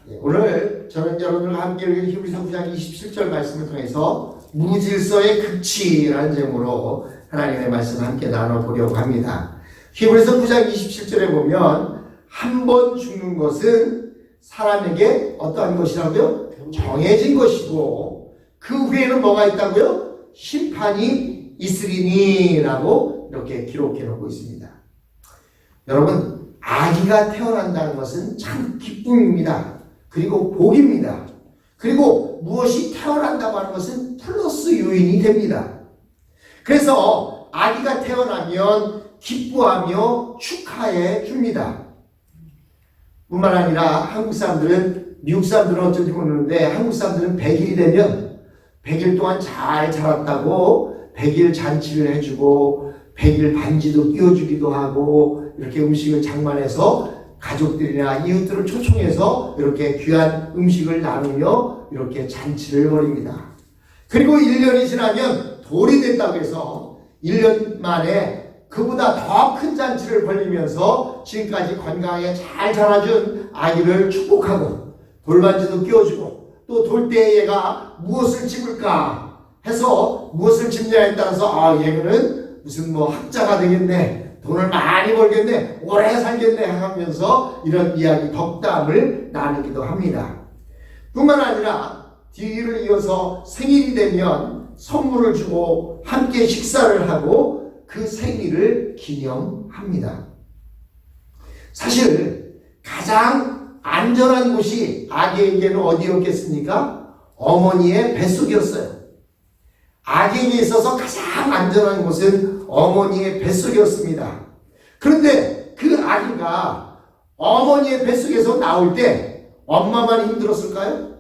오늘 저는 여러분들과 함께 읽은 히브리서 9장 27절 말씀을 통해서 무질서의 극치라는 제목으로 하나님의 말씀을 함께 나눠보려고 합니다. 히브리서 9장 27절에 보면 한 번 죽는 것은 사람에게 어떠한 것이라고요? 정해진 것이고 그 후에는 뭐가 있다고요? 심판이 있으리니 라고 이렇게 기록해 놓고 있습니다. 여러분, 아기가 태어난다는 것은 참 기쁨입니다. 그리고 복입니다. 그리고 무엇이 태어난다고 하는 것은 플러스 요인이 됩니다. 그래서 아기가 태어나면 기뻐하며 축하해 줍니다. 뿐만 아니라 한국 사람들은, 미국 사람들은 어쩐지 모르는데 한국 사람들은 100일이 되면 100일 동안 잘 자랐다고 100일 잔치를 해주고 100일 반지도 끼워주기도 하고 이렇게 음식을 장만해서 가족들이나 이웃들을 초청해서 이렇게 귀한 음식을 나누며 이렇게 잔치를 벌입니다. 그리고 1년이 지나면 돌이 됐다고 해서 1년 만에 그보다 더 큰 잔치를 벌리면서 지금까지 건강하게 잘 자라준 아기를 축복하고 돌반지도 끼워주고 또 돌 때 얘가 무엇을 집을까 해서 무엇을 집냐에 따라서 얘는 무슨 학자가 되겠네, 돈을 많이 벌겠네, 오래 살겠네 하면서 이런 이야기 덕담을 나누기도 합니다. 뿐만 아니라 뒤를 이어서 생일이 되면 선물을 주고 함께 식사를 하고 그 생일을 기념합니다. 사실 가장 안전한 곳이 아기에게는 어디였겠습니까? 어머니의 뱃속이었어요. 아기에게 있어서 가장 안전한 곳은 어머니의 뱃속이었습니다. 그런데 그 아기가 어머니의 뱃속에서 나올 때 엄마만 힘들었을까요?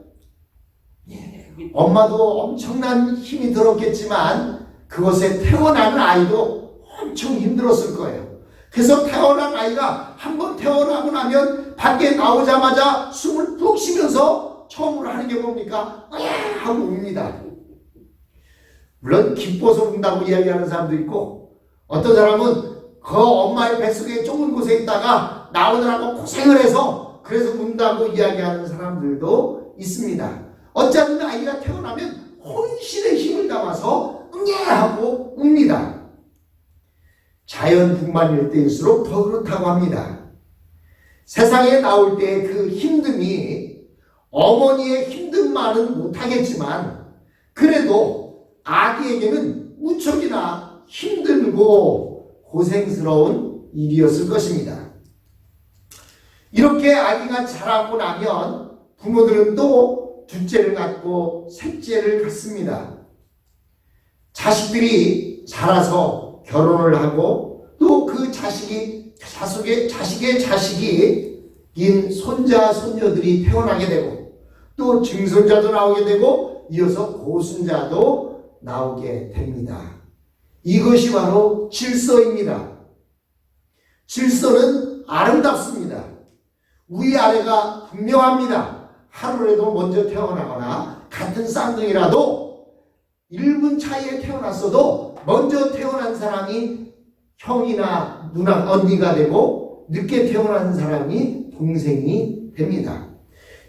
엄마도 엄청난 힘이 들었겠지만 그것에 태어나는 아이도 엄청 힘들었을 거예요. 그래서 태어난 아이가 한번 태어나고 나면 밖에 나오자마자 숨을 푹 쉬면서 처음으로 하는 게 뭡니까? 하고 웁니다. 물론 기뻐서 운다고 이야기하는 사람도 있고 어떤 사람은 그 엄마의 뱃속에 좁은 곳에 있다가 나오느라고 고생을 해서 그래서 운다고 이야기하는 사람들도 있습니다. 어쩌면 아이가 태어나면 혼신의 힘을 담아서 하고 웁니다. 자연분만일 때일수록 더 그렇다고 합니다. 세상에 나올 때 그 힘듦이 어머니의 힘듦만은 못하겠지만 그래도 아기에게는 무척이나 힘들고 고생스러운 일이었을 것입니다. 이렇게 아기가 자라고 나면 부모들은 또 둘째를 갖고 셋째를 갖습니다. 자식들이 자라서 결혼을 하고 또 그 자식의 자식인 손자, 손녀들이 태어나게 되고 또 증손자도 나오게 되고 이어서 고손자도 나오게 됩니다. 이것이 바로 질서입니다. 질서는 아름답습니다. 위아래가 분명합니다. 하루라도 먼저 태어나거나 같은 쌍둥이라도 1분 차이에 태어났어도 먼저 태어난 사람이 형이나 누나, 언니가 되고 늦게 태어난 사람이 동생이 됩니다.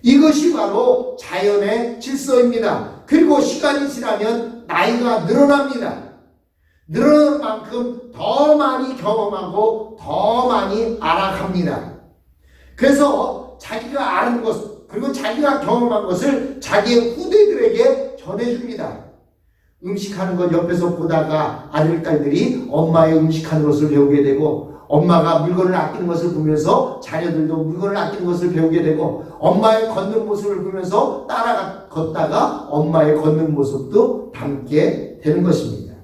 이것이 바로 자연의 질서입니다. 그리고 시간이 지나면 나이가 늘어납니다. 늘어나는 만큼 더 많이 경험하고 더 많이 알아갑니다. 그래서 자기가 아는 것 그리고 자기가 경험한 것을 자기의 후대들에게 전해줍니다. 음식하는 것 옆에서 보다가 아들, 딸들이 엄마의 음식하는 것을 배우게 되고 엄마가 물건을 아끼는 것을 보면서 자녀들도 물건을 아끼는 것을 배우게 되고 엄마의 걷는 모습을 보면서 따라 걷다가 엄마의 걷는 모습도 닮게 되는 것입니다.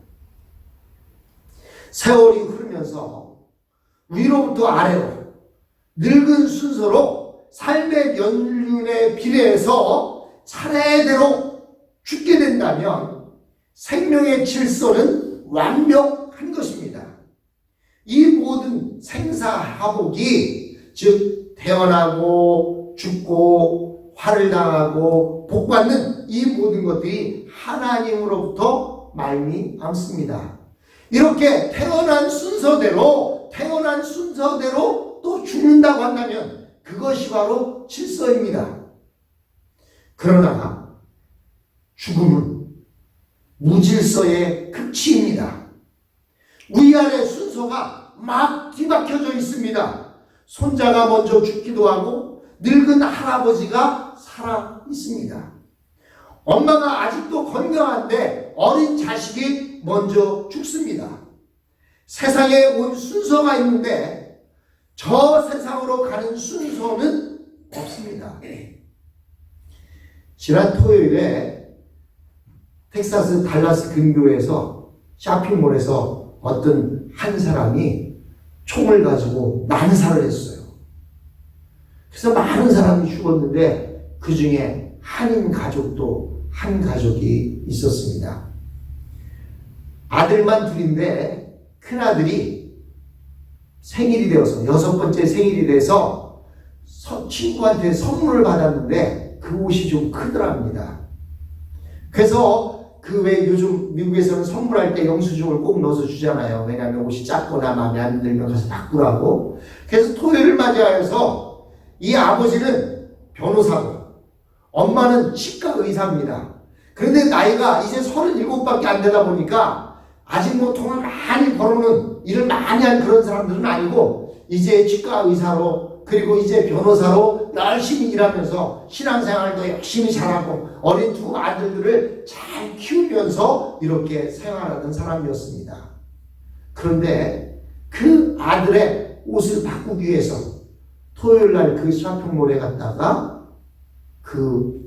세월이 흐르면서 위로부터 아래로 늙은 순서로 삶의 연륜에 비례해서 차례대로 죽게 된다면 생명의 질서는 완벽한 것입니다. 이 모든 생사화복이 즉 태어나고 죽고 화를 당하고 복받는 이 모든 것들이 하나님으로부터 말미암습니다. 이렇게 태어난 순서대로 또 죽는다고 한다면 그것이 바로 질서입니다. 그러나 죽음은 무질서의 극치입니다. 위아래 순서가 막 뒤바뀌어져 있습니다. 손자가 먼저 죽기도 하고 늙은 할아버지가 살아 있습니다. 엄마가 아직도 건강한데 어린 자식이 먼저 죽습니다. 세상에 온 순서가 있는데 저 세상으로 가는 순서는 없습니다. 지난 토요일에 텍사스 달라스 근교에서 쇼핑몰에서 어떤 한 사람이 총을 가지고 난사를 했어요. 그래서 많은 사람이 죽었는데 그 중에 한인 가족도 한 가족이 있었습니다. 아들만 둘인데 큰아들이 생일이 되어서 6번째 생일이 돼서 친구한테 선물을 받았는데 그 옷이 좀 크더랍니다. 그래서 그 왜 요즘 미국에서는 선물할 때 영수증을 꼭 넣어서 주잖아요. 왜냐하면 옷이 작거나 마음에 안 들면 가서 바꾸라고. 그래서 토요일을 맞이하여서 이 아버지는 변호사고 엄마는 치과 의사입니다. 그런데 나이가 이제 37밖에 안 되다 보니까 아직 뭐 돈을 많이 벌어놓은 일을 많이 한 그런 사람들은 아니고 이제 치과 의사로 그리고 이제 변호사로 열심히 일하면서 신앙생활도 열심히 잘하고 어린 두 아들들을 잘 키우면서 이렇게 생활하던 사람이었습니다. 그런데 그 아들의 옷을 바꾸기 위해서 토요일날 그 쇼핑몰에 갔다가 그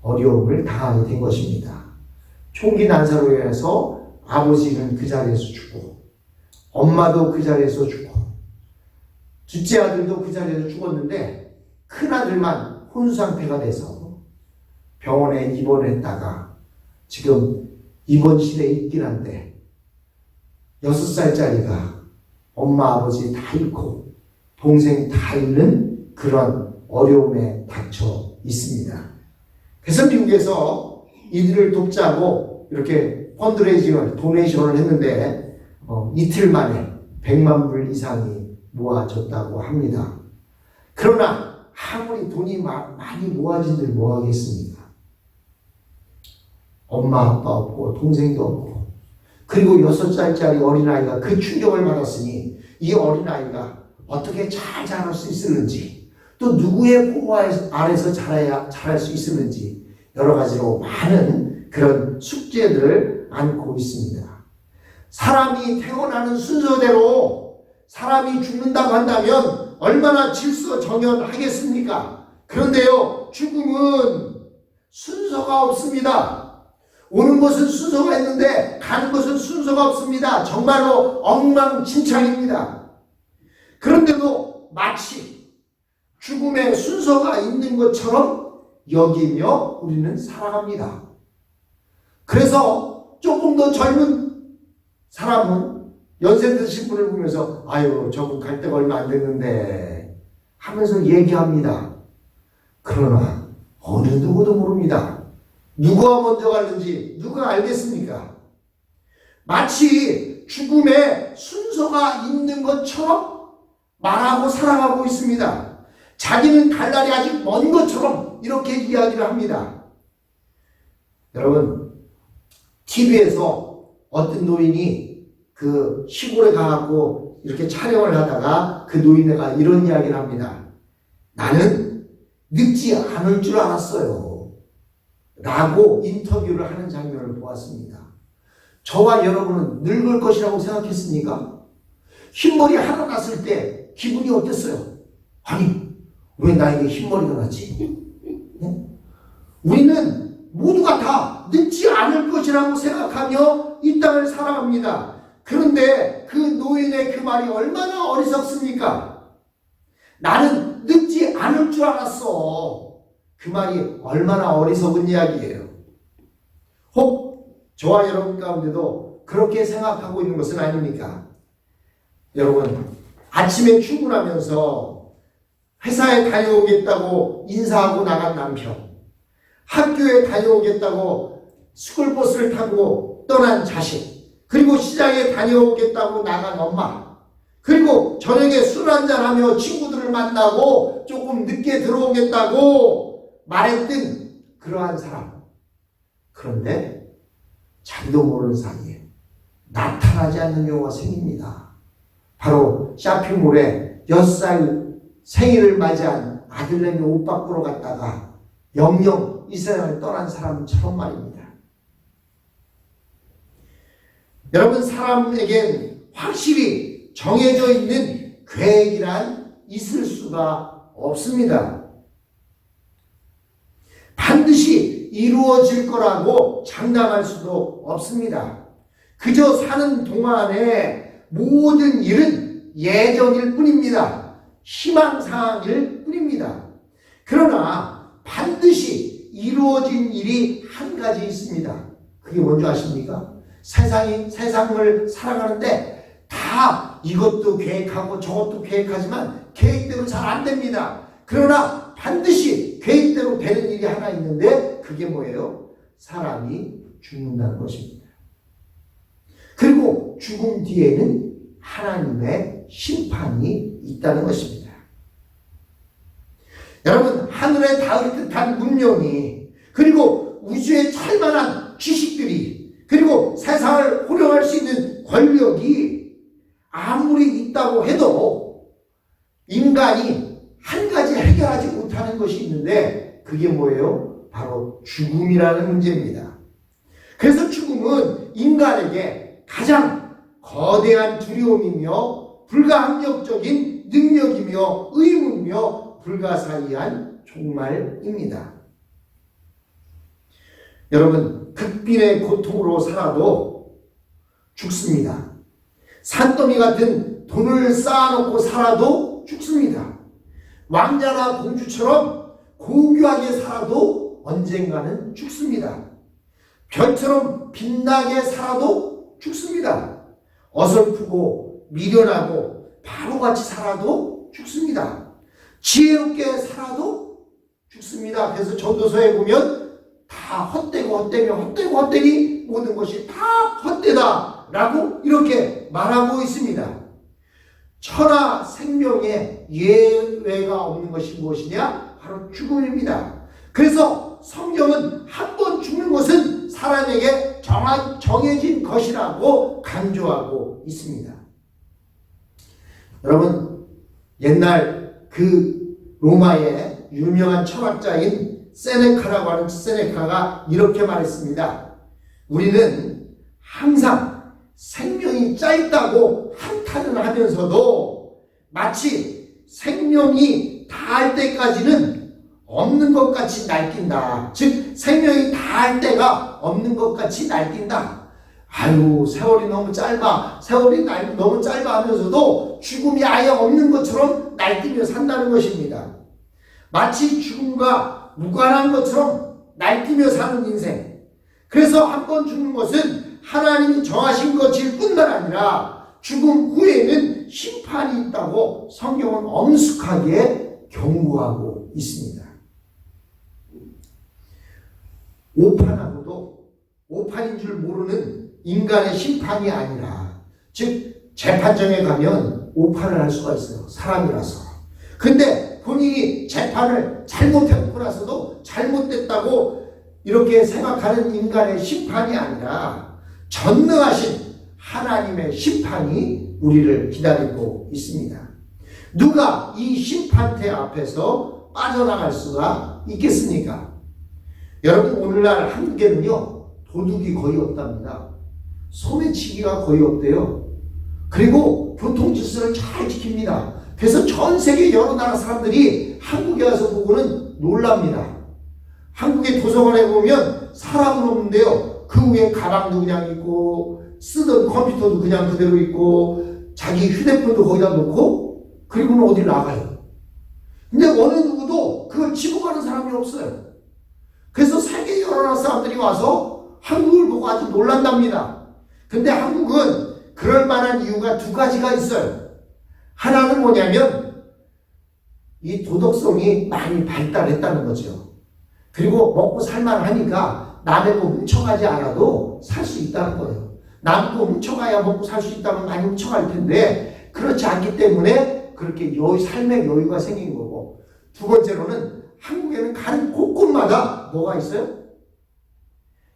어려움을 당하게 된 것입니다. 총기 난사로 인해서 아버지는 그 자리에서 죽고 엄마도 그 자리에서 죽고 둘째 아들도 그 자리에서 죽었는데 큰아들만 혼수상태가 돼서 병원에 입원했다가 지금 입원실에 있긴 한데 6살짜리가 엄마 아버지 다 잃고 동생 다 잃는 그런 어려움에 닥쳐 있습니다. 그래서 미국에서 이들을 돕자고 이렇게 펀드레이징을 도네이션을 했는데 이틀 만에 100만 불 이상이 모아졌다고 합니다. 그러나 아무리 돈이 많이 모아진들 뭐하겠습니까? 엄마 아빠 없고 동생도 없고 그리고 6살짜리 어린아이가 그 충격을 받았으니 이 어린아이가 어떻게 잘 자랄 수 있을는지 또 누구의 보호 아래서 자랄 수 있을는지 여러 가지로 많은 그런 숙제들을 안고 있습니다. 사람이 태어나는 순서대로 사람이 죽는다고 한다면 얼마나 질서정연하겠습니까? 그런데요, 죽음은 순서가 없습니다. 오는 것은 순서가 있는데 가는 것은 순서가 없습니다. 정말로 엉망진창입니다. 그런데도 마치 죽음의 순서가 있는 것처럼 여기며 우리는 살아갑니다. 그래서 조금 더 젊은 사람은 연세 드신 분을 보면서 아유 저분 갈 때가 얼마 안 됐는데 하면서 얘기합니다. 그러나 어느 누구도 모릅니다. 누가 먼저 갔는지 누가 알겠습니까? 마치 죽음의 순서가 있는 것처럼 말하고 살아가고 있습니다. 자기는 갈 날이 아직 먼 것처럼 이렇게 이야기를 합니다. 여러분 TV에서 어떤 노인이 그 시골에 가갖고 이렇게 촬영을 하다가 그 노인네가 이런 이야기를 합니다. 나는 늙지 않을 줄 알았어요. 라고 인터뷰를 하는 장면을 보았습니다. 저와 여러분은 늙을 것이라고 생각했습니까? 흰머리 하나 났을 때 기분이 어땠어요? 아니, 왜 나에게 흰머리가 났지? 네? 우리는 모두가 다 늙지 않을 것이라고 생각하며 이 땅을 살아갑니다. 그런데 그 노인의 그 말이 얼마나 어리석습니까? 나는 늙지 않을 줄 알았어. 그 말이 얼마나 어리석은 이야기예요. 혹 저와 여러분 가운데도 그렇게 생각하고 있는 것은 아닙니까? 여러분 아침에 출근하면서 회사에 다녀오겠다고 인사하고 나간 남편, 학교에 다녀오겠다고 스쿨버스를 타고 떠난 자식, 그리고 시장에 다녀오겠다고 나간 엄마, 그리고 저녁에 술 한잔하며 친구들을 만나고 조금 늦게 들어오겠다고 말했던 그러한 사람. 그런데 자기도 모르는 사이에 나타나지 않는 경우가 생깁니다. 바로 쇼핑몰에 6살 생일을 맞이한 아들내미 옷 바꾸러 갔다가 영영 이 세상을 떠난 사람처럼 말입니다. 여러분, 사람에겐 확실히 정해져 있는 계획이란 있을 수가 없습니다. 반드시 이루어질 거라고 장담할 수도 없습니다. 그저 사는 동안에 모든 일은 예정일 뿐입니다. 희망사항일 뿐입니다. 그러나 반드시 이루어진 일이 한 가지 있습니다. 그게 뭔지 아십니까? 세상을 살아가는데 다 이것도 계획하고 저것도 계획하지만 계획대로 잘 안 됩니다. 그러나 반드시 계획대로 되는 일이 하나 있는데 그게 뭐예요? 사람이 죽는다는 것입니다. 그리고 죽음 뒤에는 하나님의 심판이 있다는 것입니다. 여러분, 하늘에 닿을 듯한 문명이, 그리고 우주에 찰만한 지식들이, 그리고 세상을 호령할 수 있는 권력이 아무리 있다고 해도 인간이 한 가지 해결하지 못하는 것이 있는데 그게 뭐예요? 바로 죽음이라는 문제입니다. 그래서 죽음은 인간에게 가장 거대한 두려움이며 불가항력적인 능력이며 의무이며 불가사의한 종말입니다. 여러분, 극빈의 고통으로 살아도 죽습니다. 산더미 같은 돈을 쌓아놓고 살아도 죽습니다. 왕자나 공주처럼 고귀하게 살아도 언젠가는 죽습니다. 별처럼 빛나게 살아도 죽습니다. 어설프고 미련하고 바보같이 살아도 죽습니다. 지혜롭게 살아도 죽습니다. 그래서 전도서에 보면 다 헛되니 모든 것이 다 헛되다 라고 이렇게 말하고 있습니다. 천하 생명에 예외가 없는 것이 무엇이냐? 바로 죽음입니다. 그래서 성경은 한 번 죽는 것은 사람에게 정해진 것이라고 강조하고 있습니다. 여러분, 옛날 그 로마의 유명한 철학자인 세네카라고 하는 세네카가 이렇게 말했습니다. 우리는 항상 생명이 짧다고 한탄을 하면서도 마치 생명이 다할 때까지는 없는 것 같이 날뛴다. 즉 생명이 다할 때가 없는 것 같이 날뛴다. 아유, 세월이 너무 짧아 하면서도 죽음이 아예 없는 것처럼 날뛰며 산다는 것입니다. 마치 죽음과 무관한 것처럼 날뛰며 사는 인생. 그래서 한 번 죽는 것은 하나님이 정하신 것일 뿐만 아니라 죽음 후에는 심판이 있다고 성경은 엄숙하게 경고하고 있습니다. 오판하고도 오판인 줄 모르는 인간의 심판이 아니라, 즉 재판정에 가면 오판을 할 수가 있어요. 사람이라서. 근데 본인이 재판을 잘못했고 나서도 잘못됐다고 이렇게 생각하는 인간의 심판이 아니라 전능하신 하나님의 심판이 우리를 기다리고 있습니다. 누가 이 심판대 앞에서 빠져나갈 수가 있겠습니까? 여러분, 오늘날 한국에는요, 도둑이 거의 없답니다. 소매치기가 거의 없대요. 그리고 교통질서를 잘 지킵니다. 그래서 전 세계 여러 나라 사람들이 한국에 와서 보고는 놀랍니다. 한국의 도서관에 보면 사람은 없는데요, 그 위에 가방도 그냥 있고 쓰던 컴퓨터도 그냥 그대로 있고 자기 휴대폰도 거기다 놓고 그리고는 어딜 나가요. 근데 어느 누구도 그걸 지고 가는 사람이 없어요. 그래서 세계 여러 나라 사람들이 와서 한국을 보고 아주 놀란답니다. 근데 한국은 그럴 만한 이유가 두 가지가 있어요. 하나는 뭐냐면 이 도덕성이 많이 발달했다는 거죠. 그리고 먹고 살만하니까 남의 거 훔쳐가지 않아도 살 수 있다는 거예요. 남 거 훔쳐가야 먹고 살 수 있다면 많이 훔쳐갈 텐데 그렇지 않기 때문에 그렇게 삶의 여유가 생긴 거고, 두 번째로는 한국에는 가는 곳곳마다 뭐가 있어요?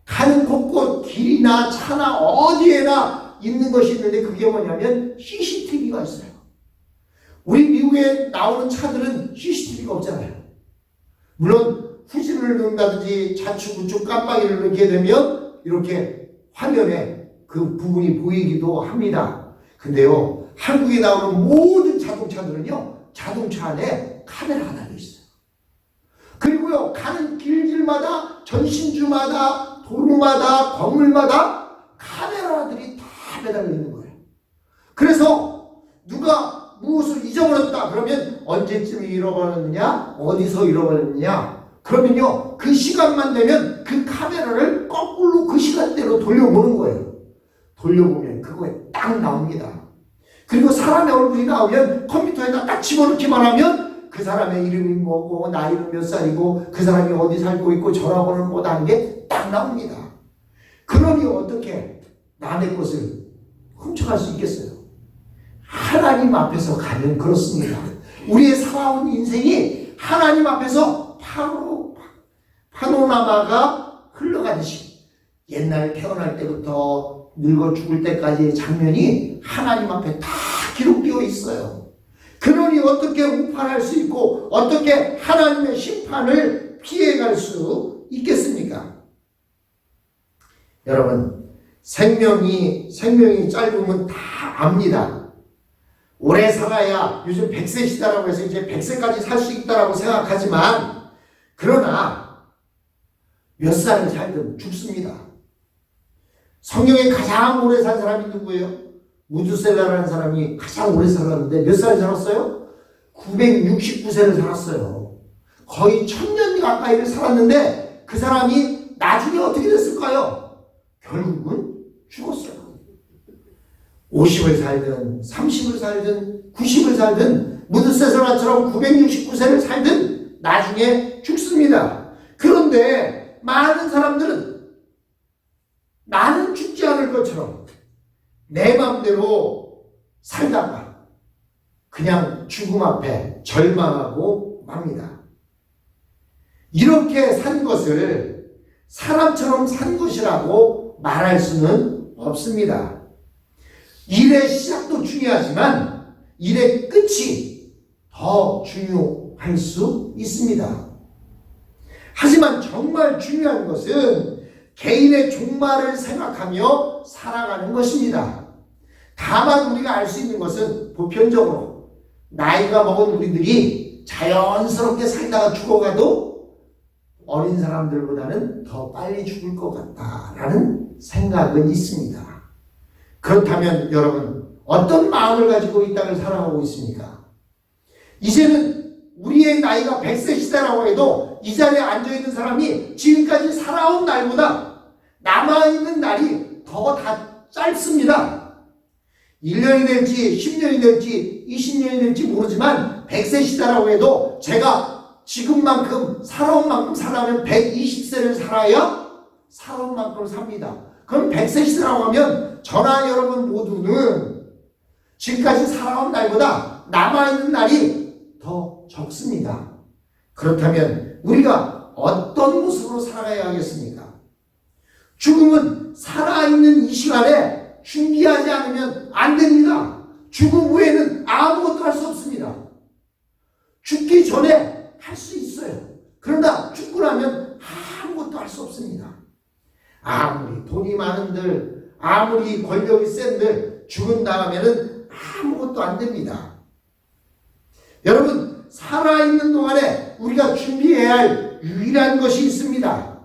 가는 곳곳 길이나 차나 어디에나 있는 것이 있는데 그게 뭐냐면 CCTV가 있어요. 우리 미국에 나오는 차들은 CCTV가 없잖아요. 물론 후진을 누른다든지 좌측 우측 깜빡이를 넣게 되면 이렇게 화면에 그 부분이 보이기도 합니다. 근데요, 한국에 나오는 모든 자동차들은요, 자동차 안에 카메라가 달려있어요. 그리고요, 가는 길들마다, 전신주마다, 도로마다, 건물마다 카메라들이 다 매달려 있는 거예요. 그래서 누가 무엇을 잊어버렸다 그러면 언제쯤 잃어버렸느냐, 어디서 잃어버렸느냐, 그러면요, 그 시간만 되면 그 카메라를 거꾸로 그 시간대로 돌려보는 거예요. 돌려보면 그거에 딱 나옵니다. 그리고 사람의 얼굴이 나오면 컴퓨터에다 딱 집어넣기만 하면 그 사람의 이름이 뭐고 나이는 몇 살이고 그 사람이 어디 살고 있고 전화번호는 뭐다 하는 게 딱 나옵니다. 그러니 어떻게 남의 것을 훔쳐갈 수 있겠어요? 하나님 앞에서 가면 그렇습니다. 우리의 살아온 인생이 하나님 앞에서 파노라마가 흘러가듯이 옛날 태어날 때부터 늙어 죽을 때까지의 장면이 하나님 앞에 다 기록되어 있어요. 그러니 어떻게 우판할 수 있고 어떻게 하나님의 심판을 피해갈 수 있겠습니까? 여러분, 생명이 짧으면 다 압니다. 오래 살아야 요즘 100세 시대라고 해서 이제 100세까지 살 수 있다라고 생각하지만 그러나 몇 살을 살든 죽습니다. 성경에 가장 오래 산 사람이 누구예요? 무두셀라라는 사람이 가장 오래 살았는데 몇 살 살았어요? 969세를 살았어요. 거의 1000년 가까이를 살았는데 그 사람이 나중에 어떻게 됐을까요? 결국은 죽었어요. 50을 살든 30을 살든 90을 살든 무드세살라처럼 969세를 살든 나중에 죽습니다. 그런데 많은 사람들은 나는 죽지 않을 것처럼 내 마음대로 살다가 그냥 죽음 앞에 절망하고 맙니다. 이렇게 산 것을 사람처럼 산 것이라고 말할 수는 없습니다. 일의 시작도 중요하지만 일의 끝이 더 중요할 수 있습니다. 하지만 정말 중요한 것은 개인의 종말을 생각하며 살아가는 것입니다. 다만 우리가 알 수 있는 것은 보편적으로 나이가 먹은 우리들이 자연스럽게 살다가 죽어가도 어린 사람들보다는 더 빨리 죽을 것 같다라는 생각은 있습니다. 그렇다면 여러분, 어떤 마음을 가지고 이 땅을 살아가고 있습니까? 이제는 우리의 나이가 100세 시대라고 해도 이 자리에 앉아있는 사람이 지금까지 살아온 날보다 남아있는 날이 더 다 짧습니다. 1년이 될지 10년이 될지 20년이 될지 모르지만 100세 시대라고 해도 제가 지금만큼 살아온 만큼 살려면 120세를 살아야 살아온 만큼 삽니다. 그럼 100세 시대라고 하면 저나 여러분 모두는 지금까지 살아온 날보다 남아있는 날이 더 적습니다. 그렇다면 우리가 어떤 모습으로 살아가야 하겠습니까? 죽음은 살아있는 이 시간에 준비하지 않으면 안 됩니다. 죽음 후에는 아무것도 할 수 없습니다. 죽기 전에 할 수 있어요. 그러나 죽고 나면 아무것도 할 수 없습니다. 아무리 돈이 많은들, 아무리 권력이 센들 죽은 다음에는 아무것도 안 됩니다. 여러분, 살아있는 동안에 우리가 준비해야 할 유일한 것이 있습니다.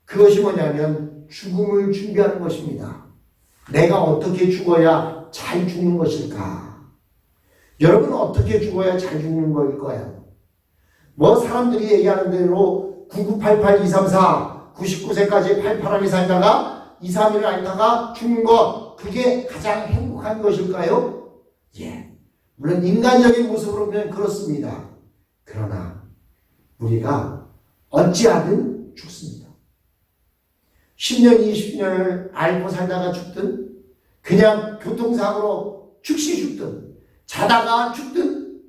그것이 뭐냐면 죽음을 준비하는 것입니다. 내가 어떻게 죽어야 잘 죽는 것일까? 여러분, 어떻게 죽어야 잘 죽는 걸까요? 뭐 사람들이 얘기하는 대로 9988-234 99세까지 88하게 살다가 2, 3일을 앓다가 죽는 것, 그게 가장 행복한 것일까요? 예, 물론 인간적인 모습으로 보면 그렇습니다. 그러나 우리가 어찌하든 죽습니다. 10년, 20년을 앓고 살다가 죽든 그냥 교통사고로 즉시 죽든 자다가 죽든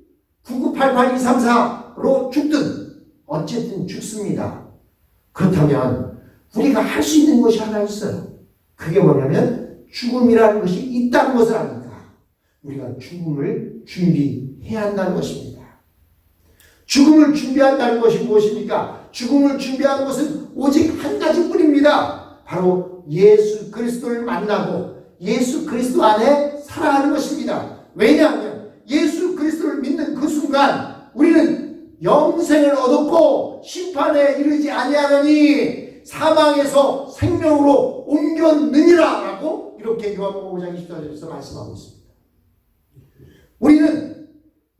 9988-234로 죽든 어쨌든 죽습니다. 그렇다면 우리가 할 수 있는 것이 하나 있어요. 그게 뭐냐면 죽음이라는 것이 있다는 것을 아니까 우리가 죽음을 준비해야 한다는 것입니다. 죽음을 준비한다는 것이 무엇입니까? 죽음을 준비하는 것은 오직 한 가지뿐입니다. 바로 예수 그리스도를 만나고 예수 그리스도 안에 살아가는 것입니다. 왜냐하면 예수 그리스도를 믿는 그 순간 우리는 영생을 얻었고 심판에 이르지 아니하느니 사망에서 생명으로 옮겼느니라 라고 이렇게 요한복음 5장 24절에서 말씀하고 있습니다. 우리는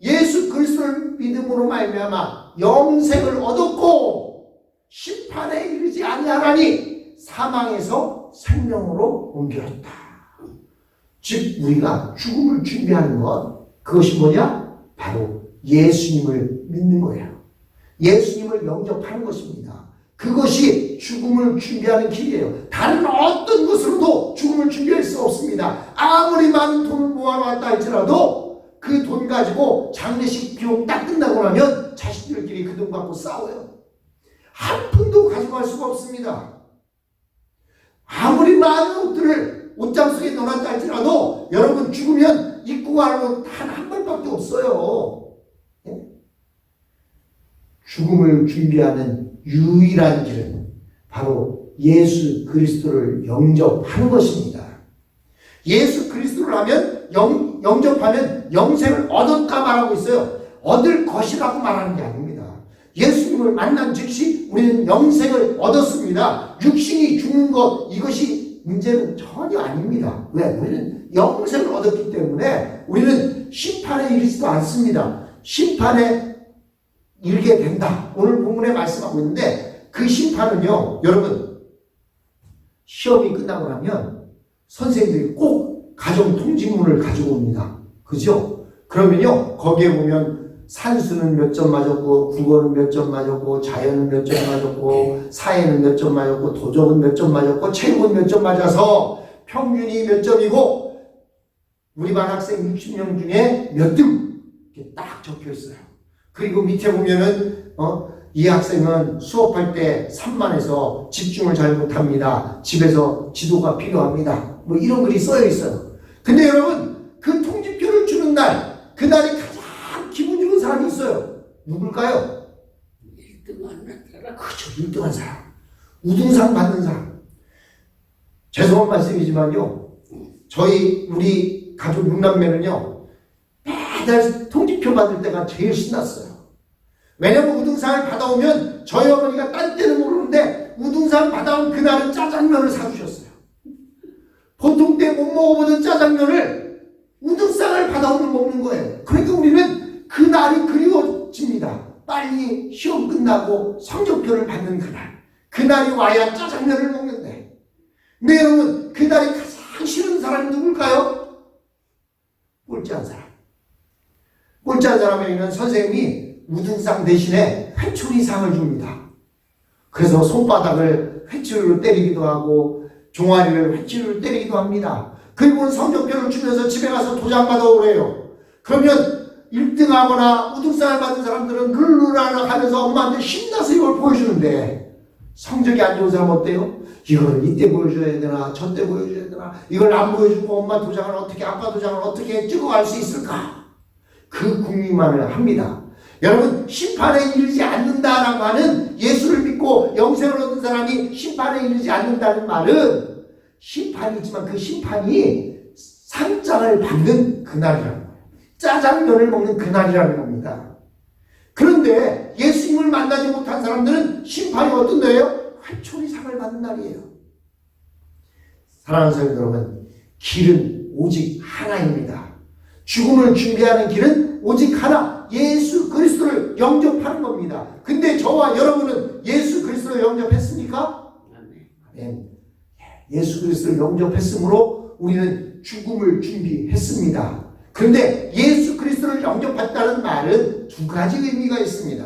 예수 그리스도를 믿음으로 말미암아 영생을 얻었고 심판에 이르지 아니하나니 사망에서 생명으로 옮겼다. 즉 우리가 죽음을 준비하는 것, 그것이 뭐냐? 바로 예수님을 믿는 거예요. 예수님을 영접하는 것입니다. 그것이 죽음을 준비하는 길이에요. 다른 어떤 것으로도 죽음을 준비할 수 없습니다. 아무리 많은 돈을 모아놨다 할지라도 그 돈 가지고 장례식 비용 딱 끝나고 나면 자식들끼리 그 돈 갖고 싸워요. 한 푼도 가져갈 수가 없습니다. 아무리 많은 옷들을 옷장 속에 넣어놨다 할지라도 여러분 죽으면 입고 가는 옷 단 한 벌밖에 없어요. 죽음을 준비하는 유일한 길은 바로 예수 그리스도를 영접하는 것입니다. 예수 그리스도를 하면 영접하면 영생을 얻었다 말하고 있어요. 얻을 것이라고 말하는 게 아닙니다. 예수님을 만난 즉시 우리는 영생을 얻었습니다. 육신이 죽는 것 이것이 문제는 전혀 아닙니다. 왜? 우리는 영생을 얻었기 때문에 우리는 심판에 이르지도 않습니다. 심판에 이르게 된다. 오늘 본문에 말씀하고 있는데 그 심판은요. 여러분 시험이 끝나고 나면 선생님들이 꼭 가정통지문을 가지고 옵니다. 그죠? 그러면요 거기에 보면 산수는 몇 점 맞았고 국어는 몇 점 맞았고 자연은 몇 점 맞았고 사회는 몇 점 맞았고 도덕은 몇 점 맞았고 체육은 몇 점 맞아서 평균이 몇 점이고 우리 반 학생 60명 중에 몇 등 이렇게 딱 적혀 있어요. 그리고 밑에 보면은 이 학생은 수업할 때 산만해서 집중을 잘 못합니다. 집에서 지도가 필요합니다. 뭐 이런 글이 써여 있어요. 근데 여러분 그 통지표를 주는 날 그날이 가장 기분 좋은 사람이 있어요. 누굴까요? 1등한 사람. 그렇죠. 1등한 사람. 우등상 받는 사람. 죄송한 말씀이지만요. 우리 가족 6남매는요. 매달 통지표 받을 때가 제일 신났어요. 왜냐면 우등상을 받아오면 저희 어머니가 딴 때는 모르는데 우등상 받아온 그날은 짜장면을 사주셨어요. 보통 때 못 먹어보던 짜장면을 우등상을 받아오면 먹는 거예요. 그러니까 우리는 그날이 그리워집니다. 빨리 시험 끝나고 성적표를 받는 그날. 그날이 와야 짜장면을 먹는데. 근데 여러분 그날이 가장 싫은 사람이 누굴까요? 꼴찌한 사람. 꼴찌한 사람에게는 선생님이 우등상 대신에 회초리상을 줍니다. 그래서 손바닥을 회초리로 때리기도 하고 종아리를 회초리로 때리기도 합니다. 그리고는 성적표를 주면서 집에 가서 도장 받아오래요. 그러면 1등하거나 우등상을 받은 사람들은 룰루라를 하면서 엄마한테 신나서 이걸 보여주는데 성적이 안 좋은 사람 어때요? 이걸 이때 보여줘야 되나 저때 보여줘야 되나 이걸 안 보여주고 엄마 도장을 어떻게 아빠 도장을 어떻게 찍어갈 수 있을까? 그 궁리만을 합니다. 여러분 심판에 이르지 않는다라고 하는 예수를 믿고 영생을 얻은 사람이 심판에 이르지 않는다는 말은 심판이 있지만 그 심판이 상장을 받는 그날이라는 거예요. 짜장면을 먹는 그날이라는 겁니다. 그런데 예수님을 만나지 못한 사람들은 심판이 어떤 날이에요? 회초리상을 받는 날이에요. 사랑하는 성도 여러분, 길은 오직 하나입니다. 죽음을 준비하는 길은 오직 하나, 예수 그리스도를 영접하는 겁니다. 근데 저와 여러분은 예수 그리스도를 영접했습니까? 아멘. 예수 그리스도를 영접했으므로 우리는 죽음을 준비했습니다. 그런데 예수 그리스도를 영접했다는 말은 두 가지 의미가 있습니다.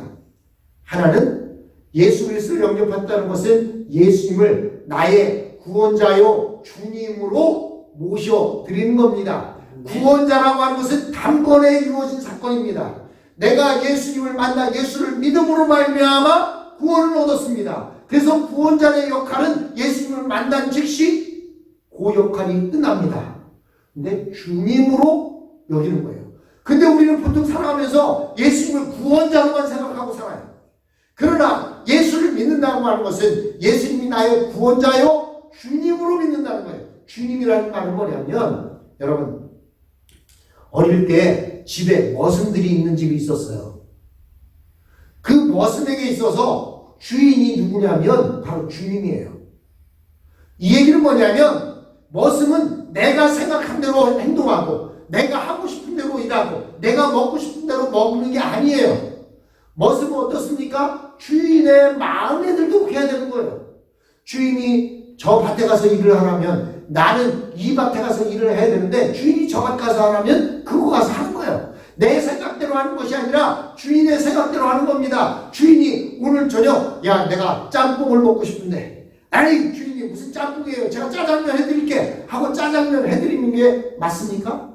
하나는 예수 그리스도를 영접했다는 것은 예수님을 나의 구원자요 주님으로 모셔드리는 겁니다. 구원자라고 하는 것은 단번에 이루어진 사건입니다. 내가 예수님을 만나 예수를 믿음으로 말미암아 구원을 얻었습니다. 그래서 구원자의 역할은 예수님을 만난 즉시 그 역할이 끝납니다. 근데 주님으로 여기는 거예요. 근데 우리는 보통 살아가면서 예수님을 구원자로만 생각하고 살아요. 그러나 예수를 믿는다고 하는 것은 예수님이 나의 구원자요 주님으로 믿는다는 거예요. 주님이라는 말은 뭐냐면, 여러분 어릴 때 집에 머슴들이 있는 집이 있었어요. 그 머슴에게 있어서 주인이 누구냐면 바로 주님이에요. 이 얘기는 뭐냐면, 머슴은 내가 생각한 대로 행동하고 내가 하고 싶은 대로 일하고 내가 먹고 싶은 대로 먹는 게 아니에요. 머슴은 어떻습니까? 주인의 마음에 들도록 해야 되는 거예요. 주인이 저 밭에 가서 일을 하라면 나는 이 밭에 가서 일을 해야 되는데, 주인이 저 밭 가서 하라면 그거 가서 하는 거예요. 내 생각대로 하는 것이 아니라 주인의 생각대로 하는 겁니다. 주인이 오늘 저녁, 야 내가 짬뽕을 먹고 싶은데, 아니 주인이 무슨 짬뽕이에요, 제가 짜장면 해드릴게 하고 짜장면 해드리는 게 맞습니까?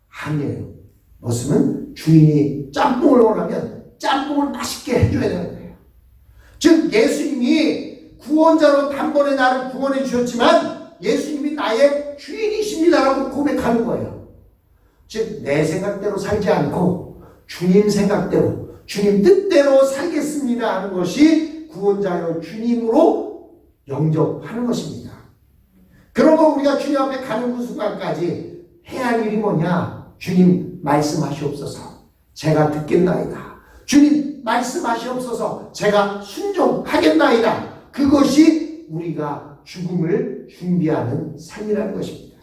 아니에요. 머슴은 주인이 짬뽕을 원하면 짬뽕을 맛있게 해줘야 되는 거예요. 즉 예수님이 구원자로 단번에 나를 구원해 주셨지만 예수님이 나의 주인이십니다라고 고백하는 거예요. 즉 내 생각대로 살지 않고 주님 생각대로, 주님 뜻대로 살겠습니다 하는 것이 구원자요 주님으로 영접하는 것입니다. 그러면 우리가 주님 앞에 가는 그 순간까지 해야 할 일이 뭐냐? 주님 말씀하시옵소서, 제가 듣겠나이다. 주님 말씀하시옵소서, 제가 순종하겠나이다. 그것이 우리가 죽음을 준비하는 삶이라는 것입니다.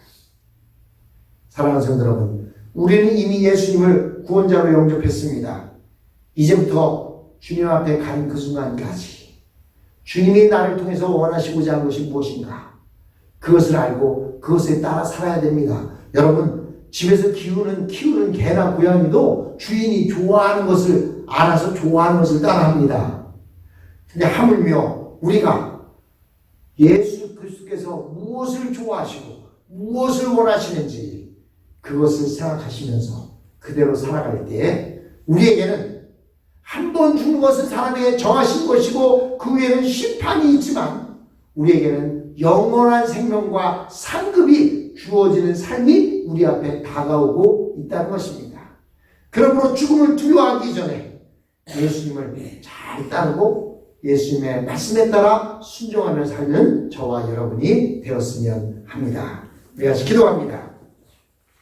사랑하는 성도 여러분, 우리는 이미 예수님을 구원자로 영접했습니다. 이제부터 주님 앞에 가는 그 순간까지 주님이 나를 통해서 원하시고자 하는 것이 무엇인가, 그것을 알고 그것에 따라 살아야 됩니다. 여러분, 집에서 키우는 개나 고양이도 주인이 좋아하는 것을 알아서 좋아하는 것을 따라합니다. 근데 하물며 우리가 예수 그리스도께서 무엇을 좋아하시고 무엇을 원하시는지 그것을 생각하시면서 그대로 살아갈 때, 우리에게는 한 번 죽는 것은 사람에게 정하신 것이고 그 후에는 심판이 있지만 우리에게는 영원한 생명과 상급이 주어지는 삶이 우리 앞에 다가오고 있다는 것입니다. 그러므로 죽음을 두려워하기 전에 예수님을 잘 따르고 예수님의 말씀에 따라 순종하며 살는 저와 여러분이 되었으면 합니다. 우리 같이 기도합니다.